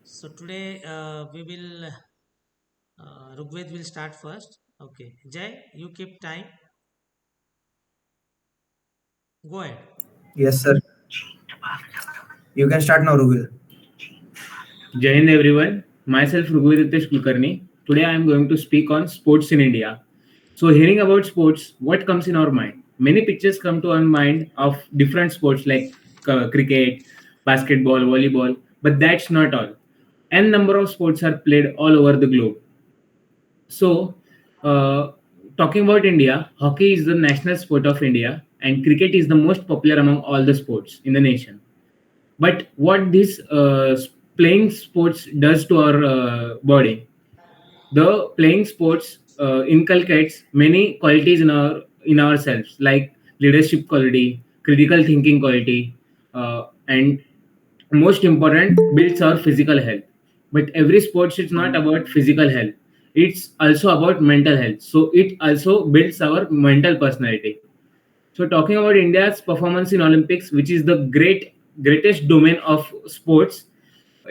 So today we will Rugved will start first. Okay, Jay, you keep time. Go ahead. Yes, sir. You can start now, Rugved. Jai Hind everyone, myself Rugved Kulkarni. Today I am going to speak on sports in India. So hearing about sports, what comes in our mind? Many pictures come to our mind of different sports like cricket, basketball, volleyball, but that's not all. N number of sports are played all over the globe. So, uh, talking about India, hockey is the national sport of India, and cricket is the most popular among all the sports in the nation. But what this playing sports does to our body, the playing sports inculcates many qualities in ourselves, like leadership quality, critical thinking quality, and most important, builds our physical health. But every sports is not about physical health, it's also about mental health, so it also builds our mental personality. So talking about India's performance in Olympics, which is the greatest domain of sports,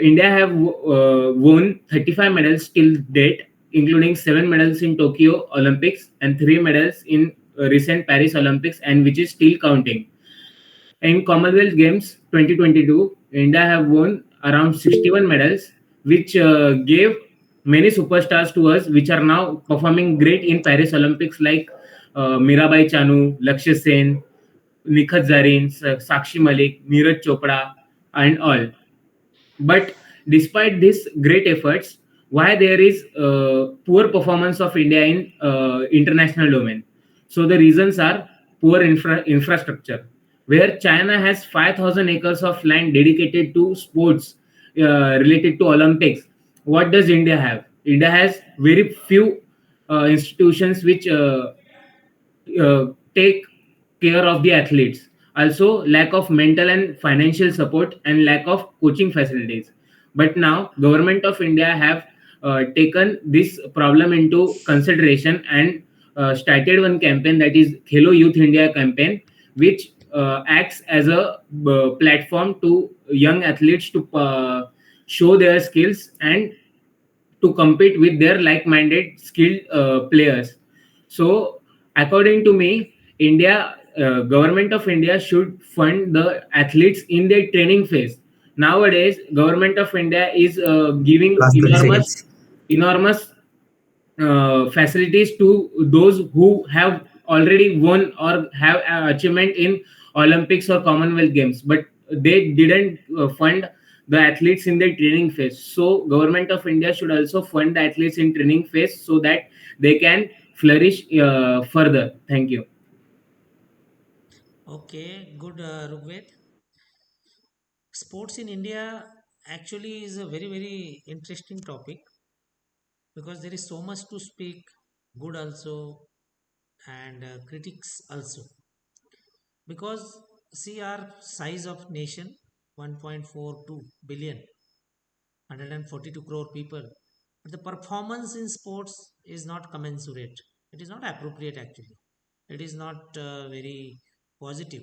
India have won 35 medals till date, including 7 medals in Tokyo Olympics and 3 medals in recent Paris Olympics, and which is still counting. In Commonwealth Games 2022, India have won around 61 medals, which gave many superstars to us, which are now performing great in Paris Olympics, like Mirabai Chanu, Lakshya Sen, Nikhat Zarin, Sakshi Malik, Neeraj Chopra, and all. But despite these great efforts, why there is poor performance of India in international domain? So the reasons are poor infrastructure, where China has 5,000 acres of land dedicated to sports related to Olympics. What does India have? India has very few institutions which take care of the athletes. Also, lack of mental and financial support and lack of coaching facilities. But now government of India have taken this problem into consideration and started one campaign, that is Khelo Youth India campaign, which acts as a platform to young athletes to show their skills and to compete with their like-minded skilled players. So according to me, India government of India should fund the athletes in their training phase. Nowadays government of India is giving Last 20 seconds. enormous facilities to those who have already won or have achievement in Olympics or Commonwealth Games, but they didn't fund the athletes in their training phase. So government of India should also fund the athletes in training phase so that they can flourish further. Thank you. Okay, good, Rugved. Sports in India actually is a very interesting topic because there is so much to speak, good also, and critics also. Because see our size of nation, 1.42 billion, 142 crore people. But the performance in sports is not commensurate. It is not appropriate actually. It is not very positive.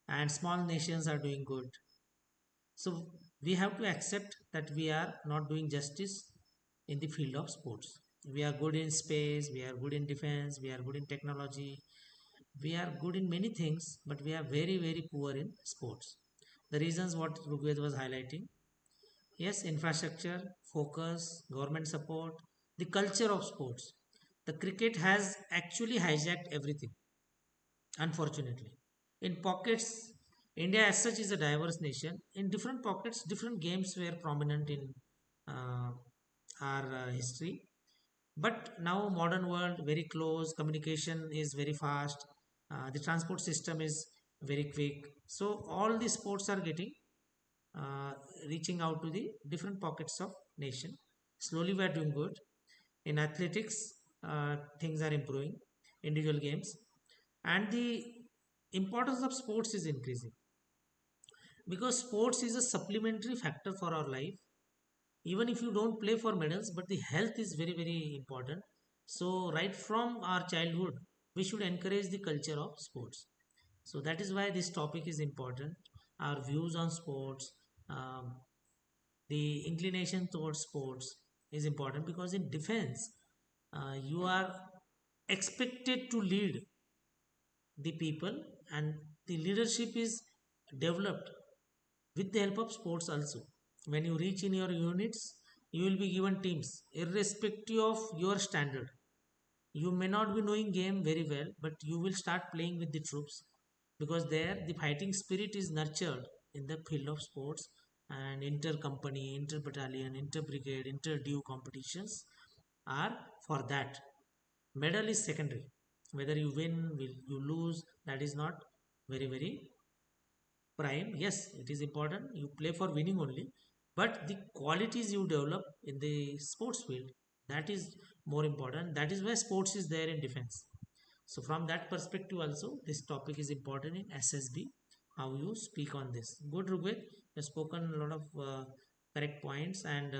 And small nations are doing good. So we have to accept that we are not doing justice in the field of sports. We are good in space, we are good in defense, we are good in technology, we are good in many things, but we are very poor in sports. The reasons what Rugved was highlighting. Yes, infrastructure, focus, government support, the culture of sports. The cricket has actually hijacked everything, unfortunately. In pockets, India as such is a diverse nation. In different pockets, different games were prominent in uh, our history. But now modern world, very close, communication is very fast, the transport system is very quick. So all the sports are getting uh, reaching out to the different pockets of nation. Slowly we are doing good. In athletics, things are improving, individual games, and the importance of sports is increasing because sports is a supplementary factor for our life. Even if you don't play for medals, but the health is very important. So right from our childhood, we should encourage the culture of sports. So that is why this topic is important. Our views on sports, um, The inclination towards sports is important because in defense, you are expected to lead the people, and the leadership is developed with the help of sports also. When you reach in your units, you will be given teams irrespective of your standard. You may not be knowing game very well, but you will start playing with the troops, because there the fighting spirit is nurtured in the field of sports. And inter company, inter battalion, inter brigade, inter due competitions are for that. Medal is secondary. Whether you win, will you lose, that is not very very prime. Yes, it is important, you play for winning only, but the qualities you develop in the sports field, that is more important. That is why sports is there in defense. So from that perspective also, this topic is important in SSB. How you speak on this, good Rugved, you have spoken a lot of correct points. And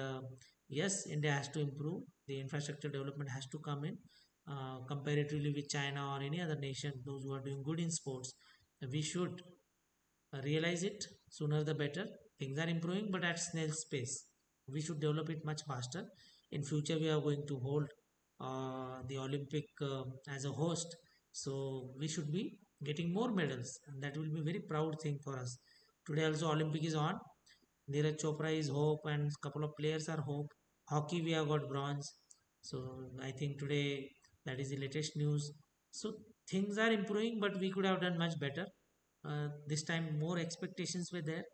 yes, India has to improve, the infrastructure development has to come in, comparatively with China or any other nation, those who are doing good in sports. We should realize it sooner the better. Things are improving, but at snail's pace. We should develop it much faster. In future, we are going to hold the Olympic as a host, so we should be getting more medals, and that will be very proud thing for us. Today also Olympic is on. Neeraj Chopra is hope, and couple of players are hope. Hockey we have got bronze. So I think today that is the latest news. So things are improving, but we could have done much better. This time more expectations were there.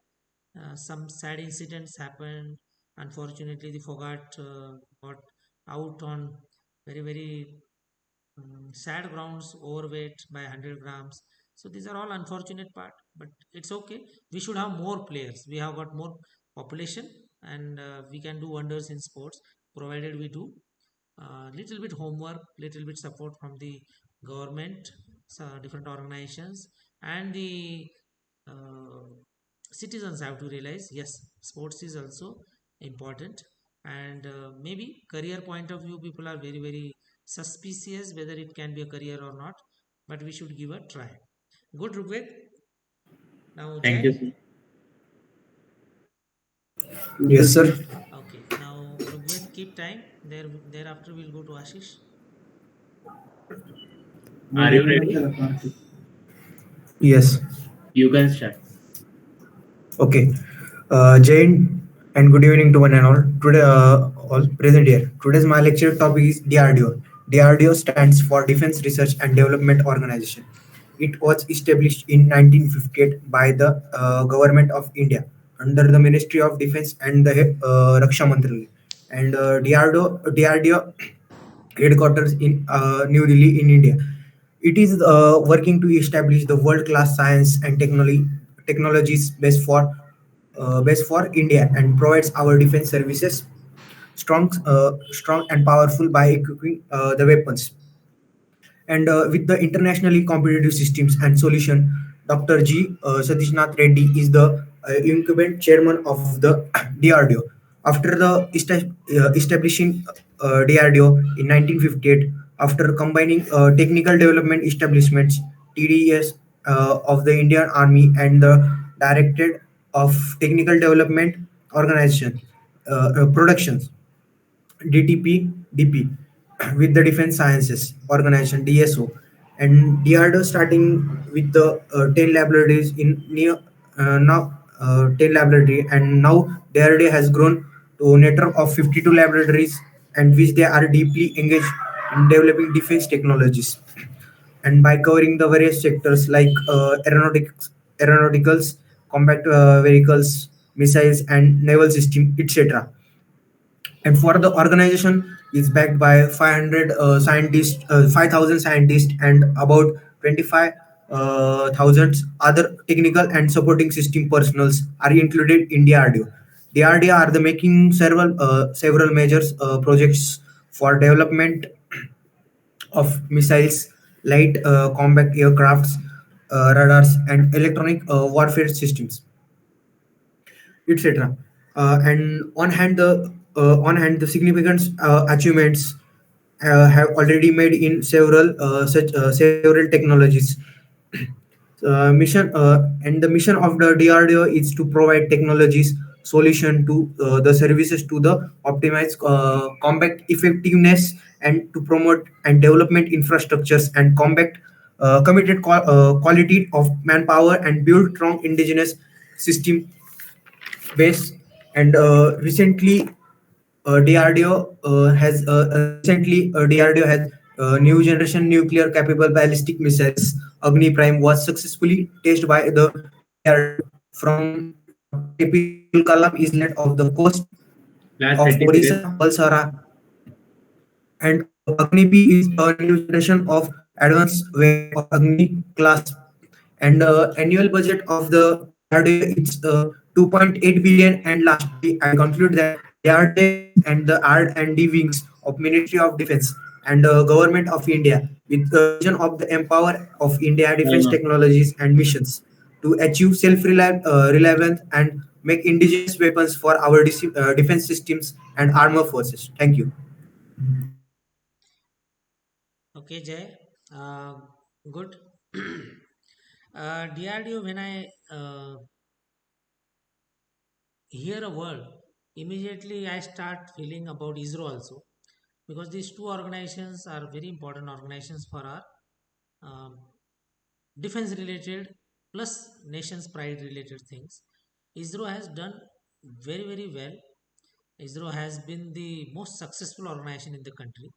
Some sad incidents happened. Unfortunately, the Fogart got out on very very sad grounds, overweight by 100 grams. So these are all unfortunate part, but it's okay. We should have more players. We have got more population, and we can do wonders in sports, provided we do little bit homework, little bit support from the government, different organizations, and the uh, citizens have to realize, yes, sports is also important. And maybe career point of view, people are very very suspicious whether it can be a career or not, but we should give a try. Good Rugved. Now Thank Jay. you, sir. Yes, sir. Okay, now Rugved, keep time there. Thereafter we'll go to Ashish. Are you ready? Yes. You can start. Okay. Jain, and good evening to one and all. Today, all present here. Today's my lecture topic is DRDO. DRDO stands for Defense Research and Development Organization. It was established in 1958 by the government of India under the Ministry of Defense and the Raksha Mantralaya. And DRDO headquarters in New Delhi in India. It is working to establish the world-class science and technologies best for India, and provides our defense services strong and powerful by equipping the weapons. And with the internationally competitive systems and solution, Dr. G. Satishnath Reddy is the incumbent chairman of the DRDO. After the establishing DRDO in 1958, after combining technical development establishments TDS of the Indian Army and the Directorate of Technical Development Organization Productions DTP DP with the Defense Sciences Organization DSO, and DRDO starting with the 10 laboratories in near now 10 laboratory, and now DRDO has grown to a network of 52 laboratories, and which they are deeply engaged in developing defense technologies, and by covering the various sectors like aeronauticals, combat vehicles, missiles, and naval system, etc. And for the organization is backed by 500 scientists, 5,000 scientists, and about 25,000 other technical and supporting system personals are included in DRDO. DRDO are the making several major projects for development of missiles, light combat aircrafts, radars, and electronic warfare systems, etc. And on hand the significant achievements have already made in several technologies. Mission and the mission of the DRDO is to provide technologies solution to the services to the optimize combat effectiveness and to promote and development infrastructures and combat committed quality of manpower and build strong indigenous system base. And recently DRDO has recently DRDO has new generation nuclear capable ballistic missiles. Agni Prime was successfully tested by the DRDO from Dr. APJ Abdul Kalam is led of the coast Last of 30 seconds. Odisha, Balsara, and Agni P is a new generation of advanced variant of Agni class. And annual budget of the DRDO is 2.8 billion. And lastly, I conclude that DRDO and the R&D wings of Ministry of Defense and Government of India with the vision of the empower of India defense Time up. technologies and missions to achieve self-reliance and make indigenous weapons for our defense systems and armor forces. Thank you. Okay, Jay. Uh, Good. DRDO, when I hear a word, immediately I start feeling about ISRO also, because these two organizations are very important organizations for our um, defense related plus nation's pride related things. ISRO has done very, very well. ISRO has been the most successful organization in the country.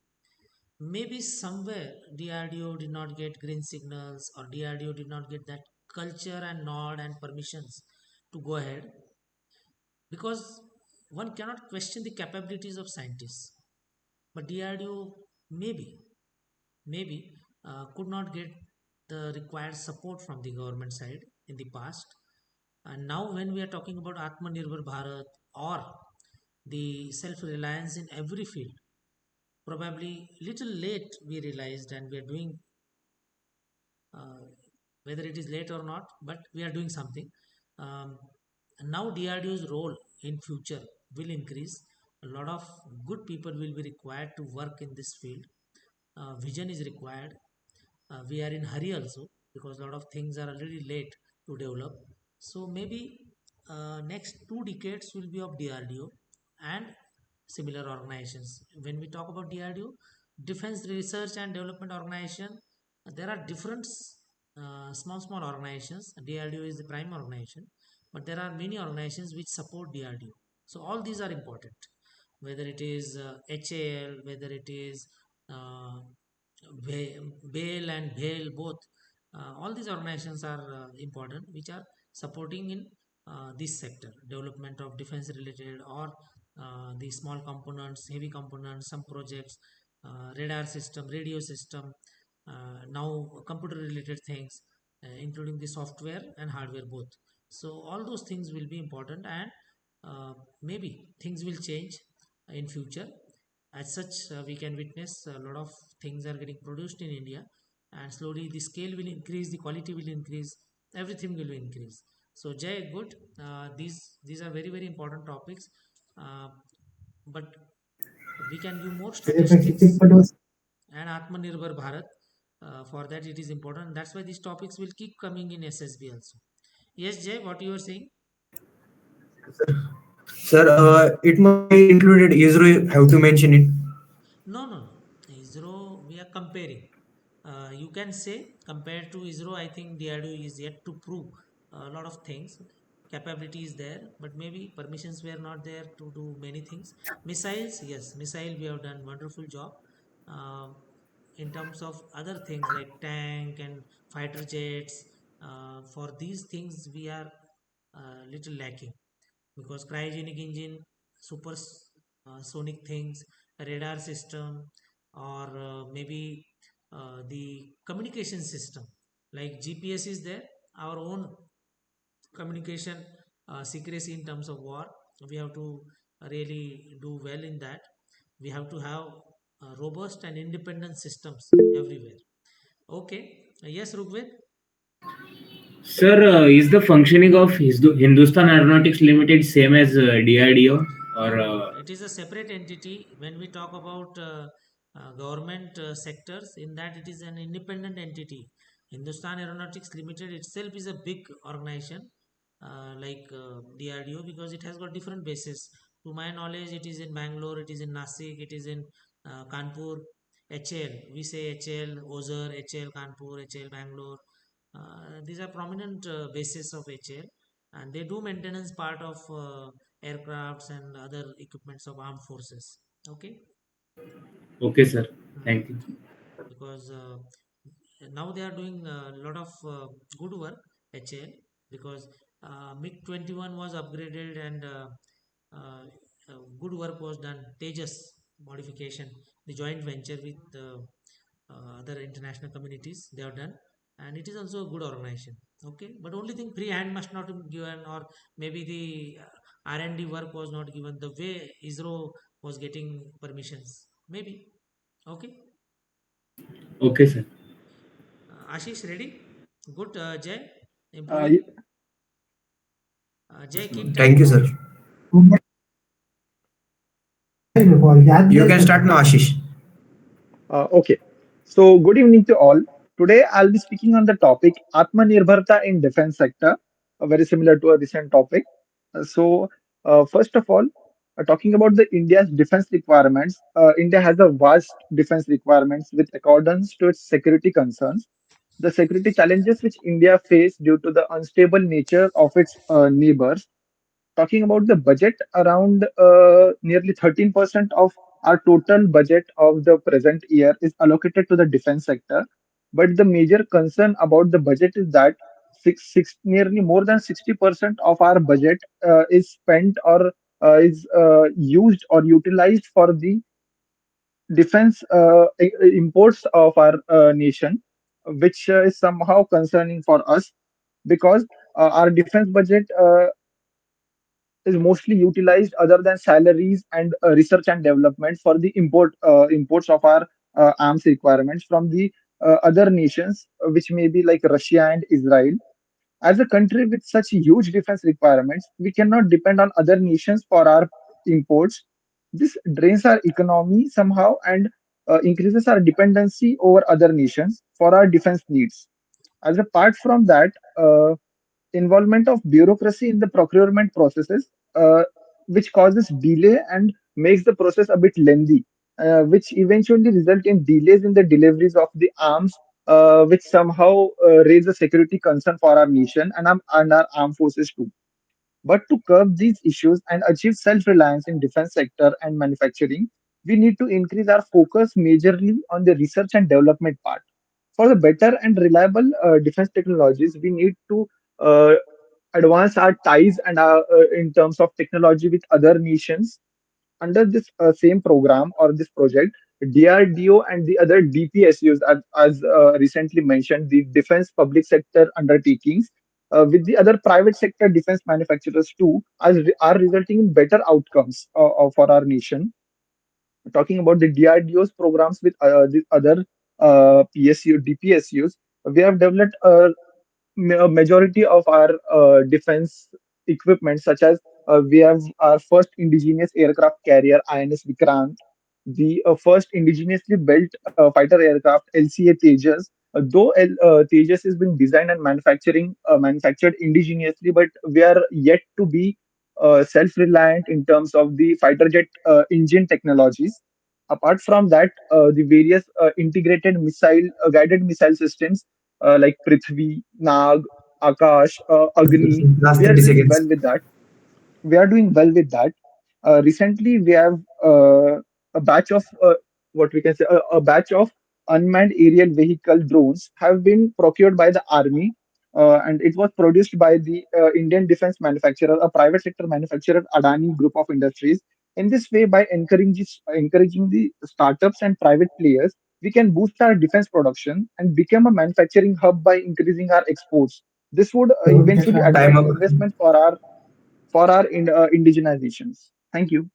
Maybe somewhere DRDO did not get green signals, or DRDO did not get that culture and nod and permissions to go ahead, because one cannot question the capabilities of scientists. But DRDO maybe could not get the required support from the government side in the past. And now, when we are talking about Atmanirbhar Bharat or the self reliance in every field, probably little late we realized, and we are doing, uh, whether it is late or not, but we are doing something. Um, and now DRDO's role in future will increase. A lot of good people will be required to work in this field. Vision is required. We are in hurry also, because a lot of things are already late to develop. So maybe next 2 decades will be of DRDO and similar organizations. When we talk about DRDO, Defense Research and Development Organization, there are different small organizations. DRDO is the prime organization, but there are many organizations which support DRDO. So all these are important, whether it is HAL, whether it is uh, BALE and BALE both. All these organizations are important, which are supporting in this sector, development of defense related, or the small components, heavy components, some projects, radar system, radio system, now computer related things, including the software and hardware both. So all those things will be important, and uh, maybe things will change in future. As such, we can witness a lot of things are getting produced in India, and slowly the scale will increase, the quality will increase, everything will increase. So Jay, good. These are very, very important topics, uh, but we can give more statistics and Atmanirbhar Bharat. For that, it is important. That's why these topics will keep coming in SSB also. Yes, Jay, what you are saying? Sir, it must be included. Israel have to mention it. No, no, no. ISRO, we are comparing. You can say, compared to ISRO, I think DRDO is yet to prove a lot of things. Capability is there, but maybe permissions were not there to do many things. Missiles, yes, missile we have done wonderful job. Um in terms of other things like tank and fighter jets, for these things we are little lacking, because cryogenic engine, super sonic things, radar system, or maybe the communication system like GPS is there. Our own communication secrecy in terms of war, we have to really do well in that. We have to have robust and independent systems everywhere. Okay, yes, Rugved. Sir, is the functioning of Hindustan Aeronautics Limited same as DRDO No, or no, no. It is a separate entity. When we talk about government sectors, in that it is an independent entity. Hindustan Aeronautics Limited itself is a big organization. DRDO, because it has got different bases. To my knowledge, it is in Bangalore, it is in Nasik, it is in Kanpur. HL, we say HL, Ozar, HL Kanpur, HL Bangalore. These are prominent bases of HL, and they do maintenance part of aircrafts and other equipments of armed forces. Okay. Okay, sir. Hmm. Thank you. Because now they are doing a lot of good work, HL, because MiG 21 was upgraded, and uh, good work was done. Tejas modification, the joint venture with other international communities, they have done, and it is also a good organization. Okay, but only thing, free hand must not be given, or maybe the R&D work was not given the way ISRO was getting permissions, maybe. Okay. Okay, sir. Ashish, ready? Good, Jay, Uh, improving. y- Jay, keep Thank time. you, sir. You can start now, Ashish. okay. So, good evening to all. Today, I'll be speaking on the topic Atmanirbharta in defense sector, very similar to a recent topic. First of all, talking about the India's defense requirements, India has a vast defense requirements with accordance to its security concerns. The security challenges which India face due to the unstable nature of its neighbors. Talking about the budget, around nearly 13% of our total budget of the present year is allocated to the defense sector. But the major concern about the budget is that nearly more than 60% of our budget is spent or is used or utilized for the defense imports of our nation, which is somehow concerning for us because our defense budget is mostly utilized other than salaries and research and development for the imports of our arms requirements from the other nations, which may be like Russia and Israel. As a country with such huge defense requirements, we cannot depend on other nations for our imports. This drains our economy somehow and increases our dependency over other nations for our defense needs. As apart from that, involvement of bureaucracy in the procurement processes, which causes delay and makes the process a bit lengthy, which eventually result in delays in the deliveries of the arms, which somehow raise a security concern for our nation and our armed forces too. But to curb these issues and achieve self-reliance in defense sector and manufacturing, we need to increase our focus majorly on the research and development part. For the better and reliable defense technologies, we need to uh, advance our ties and in terms of technology with other nations. Under this same program or this project, DRDO and the other DPSUs, as recently mentioned, the defense public sector undertakings, with the other private sector defense manufacturers too, are resulting in better outcomes for our nation. Talking about the DRDO's programs with the other DPSUs, we have developed a majority of our defense equipment, such as we have our first indigenous aircraft carrier, INS Vikrant, the first indigenously built fighter aircraft, LCA Tejas. Though Tejas has been designed and manufactured indigenously, but we are yet to be self-reliant in terms of the fighter jet engine technologies. Apart from that, the various integrated guided missile systems like Prithvi, Nag, Akash, Agni. Last We are 30 doing seconds. well with that. We are doing well with that. Recently, we have a batch of what we can say a batch of unmanned aerial vehicle drones have been procured by the army, and it was produced by the Indian defense manufacturer, a private sector manufacturer, Adani Group of Industries. In this way, by encouraging the startups and private players, we can boost our defense production and become a manufacturing hub by increasing our exports. This would eventually Time attract up. investment for our indigenizations. Thank you.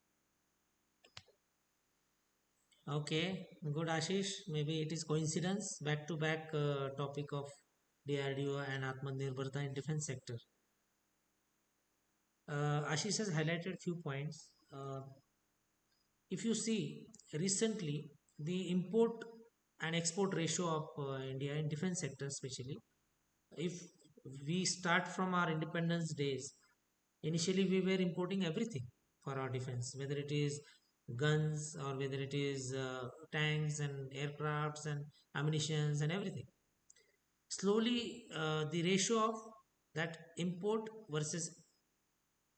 Okay, good, Ashish. Maybe it is coincidence, back to back topic of DRDO and Atmanirbharta in defense sector. Ashish has highlighted few points. If you see recently, the import and export ratio of India in defense sector, especially, if We start from our independence days. Initially, we were importing everything for our defense, whether it is guns or whether it is tanks and aircrafts and ammunitions and everything. Slowly, the ratio of that import versus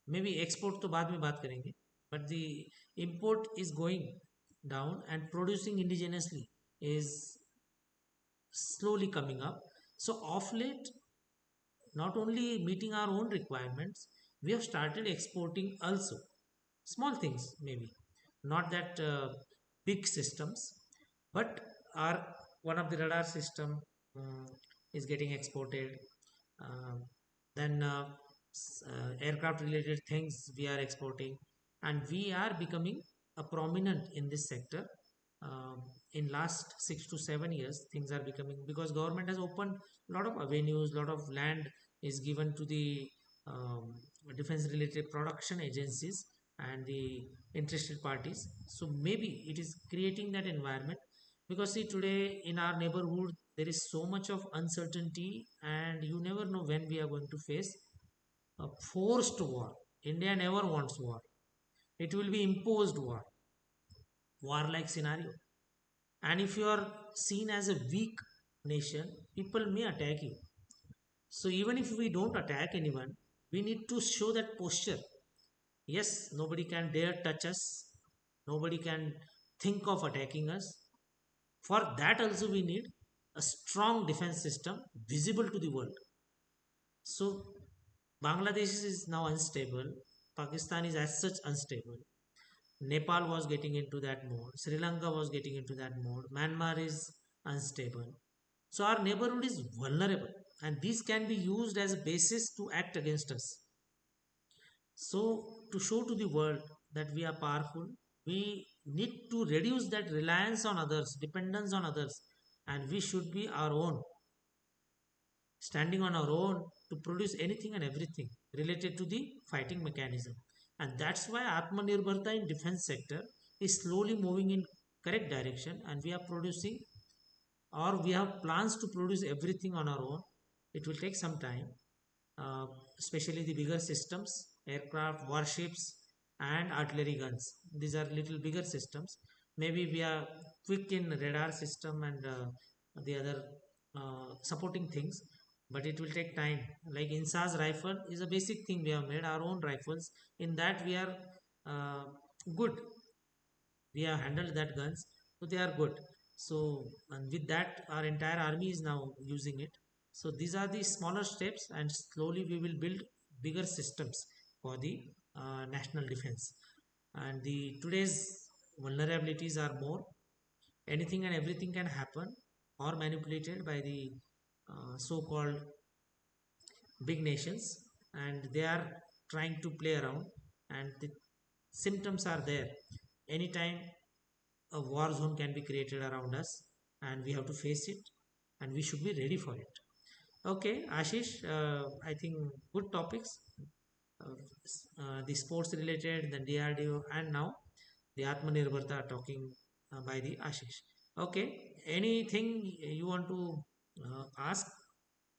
maybe export तो बाद में बात करेंगे, but the import is going down and producing indigenously is slowly coming up. So of late, not only meeting our own requirements, we have started exporting also small things, maybe not that big systems, but our one of the radar system um, is getting exported. um, then aircraft related things we are exporting, and we are becoming a prominent in this sector. In last 6 to 7 years, things are becoming, because government has opened a lot of avenues, lot of land is given to the um, defense related production agencies and the interested parties. So maybe it is creating that environment, because see, today in our neighborhood there is so much of uncertainty, and you never know when we are going to face a forced war. India never wants war. It will be imposed war like scenario. And if you are seen as a weak nation, people may attack you. So even if we don't attack anyone, we need to show that posture. Yes, nobody can dare touch us. Nobody can think of attacking us. For that also we need a strong defense system visible to the world. So Bangladesh is now unstable. Pakistan is as such unstable. Nepal was getting into that mode. Sri Lanka was getting into that mode. Myanmar is unstable. So our neighborhood is vulnerable, and these can be used as a basis to act against us. So to show to the world that we are powerful, we need to reduce that reliance on others, dependence on others, and we should be our own, standing on our own to produce anything and everything related to the fighting mechanism. And that's why Atmanirbharta in defense sector is slowly moving in correct direction, and we are producing, or we have plans to produce everything on our own. It will take some time, uh, especially the bigger systems, aircraft, warships, and artillery guns. These are little bigger systems. Maybe we are quick in radar system and the other supporting things, but it will take time. Like INSA's rifle is a basic thing. We have made our own rifles. In that, we are uh, good. We have handled that guns, so they are good. So, and with that, our entire army is now using it. So these are the smaller steps, and slowly we will build bigger systems for the national defense. And the today's vulnerabilities are more. Anything and everything can happen or manipulated by the so-called big nations, and they are trying to play around, and the symptoms are there. Anytime a war zone can be created around us, and we have to face it, and we should be ready for it. Okay, Ashish, I think good topics, uh, the sports related, the DRDO, and now the Atmanirbharta talking by the Ashish. Okay, anything you want to ask?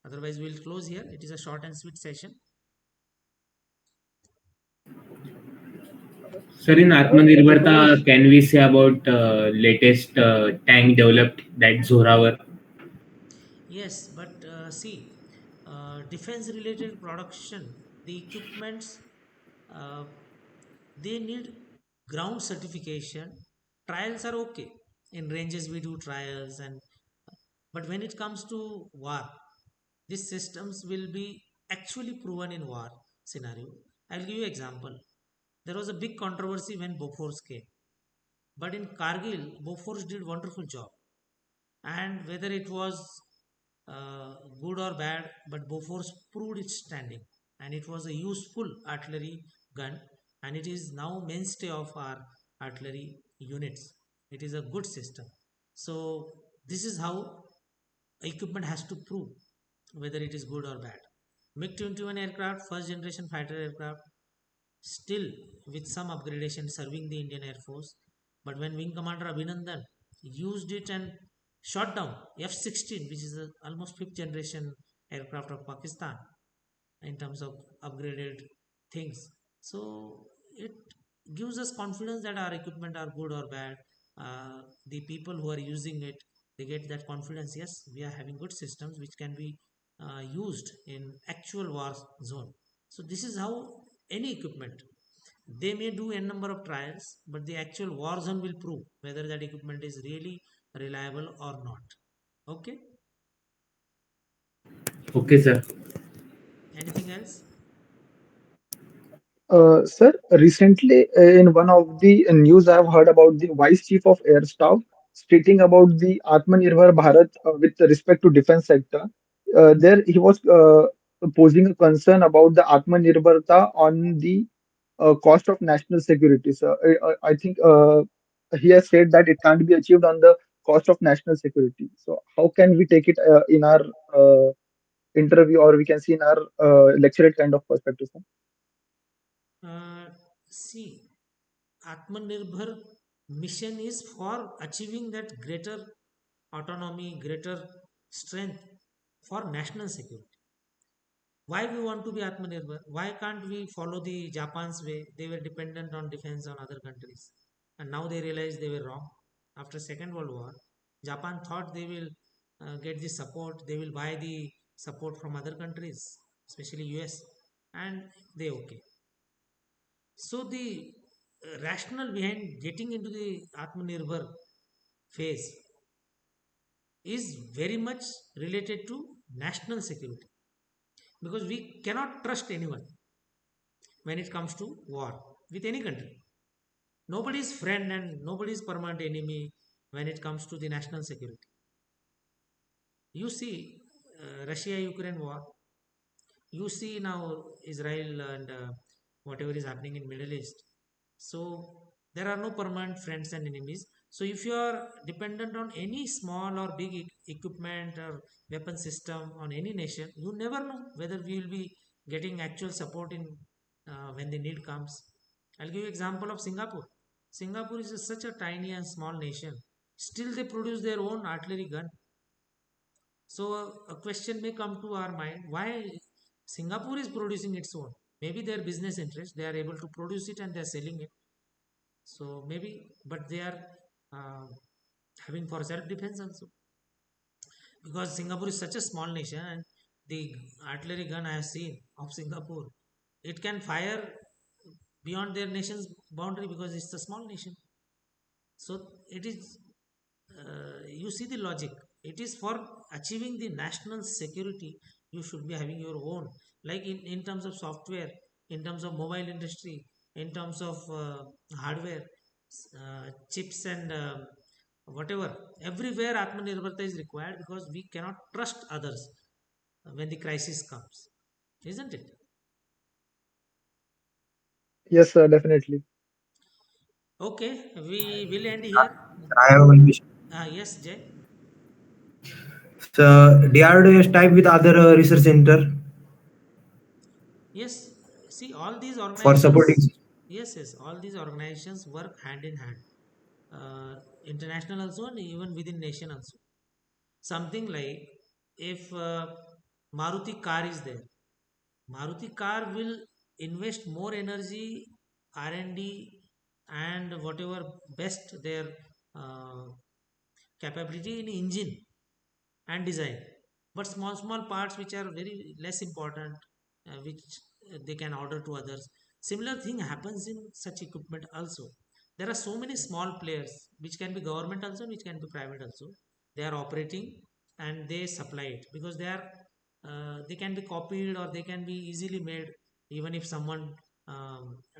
Otherwise we'll close here. It is a short and sweet session. Sir, in Yes. Atmanirbharta, can we say about latest tank developed, that Zoravar? Yes, but see, defense related production, the equipments, uh, they need ground certification. Trials are okay. In ranges, we do trials, and but when it comes to war, these systems will be actually proven in war scenario. I'll give you example. There was a big controversy when Bofors came, but in Kargil, Bofors did wonderful job. And whether it was good or bad, but Bofors proved its standing, and it was a useful artillery gun, and it is now mainstay of our artillery units. It is a good system. So this is how equipment has to prove whether it is good or bad. MiG-21 aircraft, first generation fighter aircraft, still with some upgradation serving the Indian Air Force. But when Wing Commander Abhinandan used it and shot down F-16, which is a almost fifth generation aircraft of Pakistan in terms of upgraded things. So it gives us confidence that our equipment are good or bad. The people who are using it, they get that confidence. Yes, we are having good systems which can be used in actual war zone. So this is how any equipment, they may do n number of trials, but the actual war zone will prove whether that equipment is really reliable or not. Okay. Okay, sir. Anything else? Sir, recently in one of the news, I have heard about the Vice Chief of Air Staff stating about the Atmanirbhar Bharat with respect to defense sector. There he was posing a concern about the Atmanirbharta on the cost of national security. So I think he has said that it can't be achieved on the cost of national security. So how can we take it in our interview, or we can see in our lecturate kind of perspective, sir? Uh, See, Atmanirbhar mission is for achieving that greater autonomy, greater strength for national security. Why we want to be Atmanirbhar? Why can't we follow the Japan's way? They were dependent on defense on other countries, and now they realize they were wrong. After Second World War, Japan thought they will get the support. They will buy the support from other countries, especially US, and they okay. So the rationale behind getting into the Atmanirbhar phase is very much related to national security, because we cannot trust anyone when it comes to war with any country. Nobody is friend and nobody is permanent enemy when it comes to the national security. You see, Russia-Ukraine war. You see now Israel and whatever is happening in Middle East. So there are no permanent friends and enemies. So if you are dependent on any small or big equipment or weapon system on any nation, you never know whether we will be getting actual support in when the need comes. I'll give you example of Singapore. Singapore is such a tiny and small nation. Still, they produce their own artillery gun. So a question may come to our mind: why Singapore is producing its own? Maybe their business interest, they are able to produce it and they are selling it. So maybe, but they are uh, having for self defense also, because Singapore is such a small nation, and the artillery gun I have seen of Singapore, it can fire beyond their nation's boundary because it's a small nation. So it is, you see the logic. It is for achieving the national security. You should be having your own, like in terms of software, in terms of mobile industry, in terms of hardware, chips and whatever. Everywhere Atmanirbharta is required, because we cannot trust others when the crisis comes, isn't it? Yes, sir, definitely. Okay, we will end here. I have one question. Yes, Jay. So DRDO is type with other research center Yes, see, all these for supporting. organizations, yes, all these organizations work hand in hand, international also and even within nation also. Something like, if Maruti car is there, Maruti car will invest more energy, R&D, and whatever best their uh, capability in engine and design, but small parts which are very less important, which they can order to others. Similar thing happens in such equipment also. There are so many small players, which can be government also, which can be private also. They are operating and they supply it, because they are, they can be copied or they can be easily made, even if someone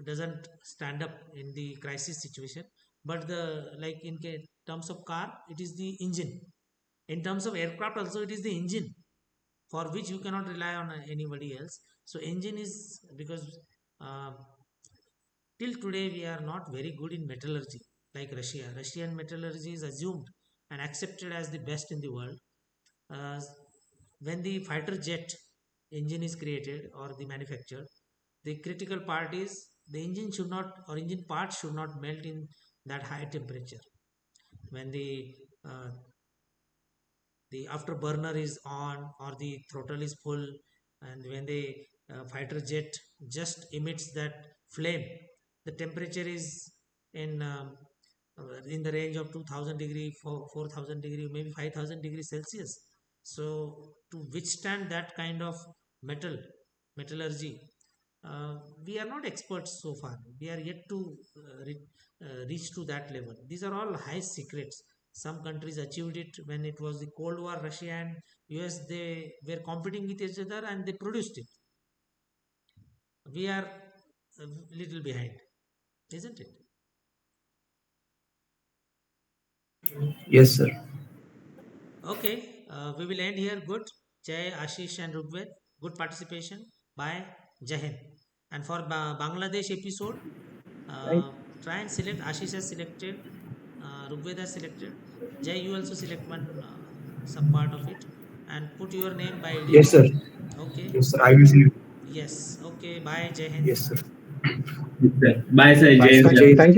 doesn't stand up in the crisis situation. But the, like in terms of car, it is the engine. In terms of aircraft also, it is the engine for which you cannot rely on anybody else. So engine is, because uh, till today we are not very good in metallurgy like Russia. Russian metallurgy is assumed and accepted as the best in the world. uh, when the fighter jet engine is created or the manufactured, the critical part is the engine should not, or engine parts should not melt in that high temperature. When the uh, the afterburner is on or the throttle is full, and when the fighter jet just emits that flame, the temperature is in in the range of 2000 degree, 4000 degree, maybe 5000 degree Celsius. So to withstand that kind of metal metallurgy, uh, we are not experts so far. We are yet to reach to that level. These are all high secrets. Some countries achieved it when it was the Cold War. Russia and US, they were competing with each other and they produced it. We are a little behind, isn't it? Yes, sir. Okay, we will end here. Good. Jai, Ashish, and Rugved. Good participation. Bye. Jai Hind. And for Bangladesh episode, Thank, uh, try and select. Ashish has selected. Rugved has selected. Jai, you also select one some part of it and put your name by Yes, editing. sir. Okay. Yes, sir. I will see. Yes. Okay. Bye. Jai Hind. Yes, sir. Bye, sir. Bye, Jai sir. Hind, sir. Jai. thank you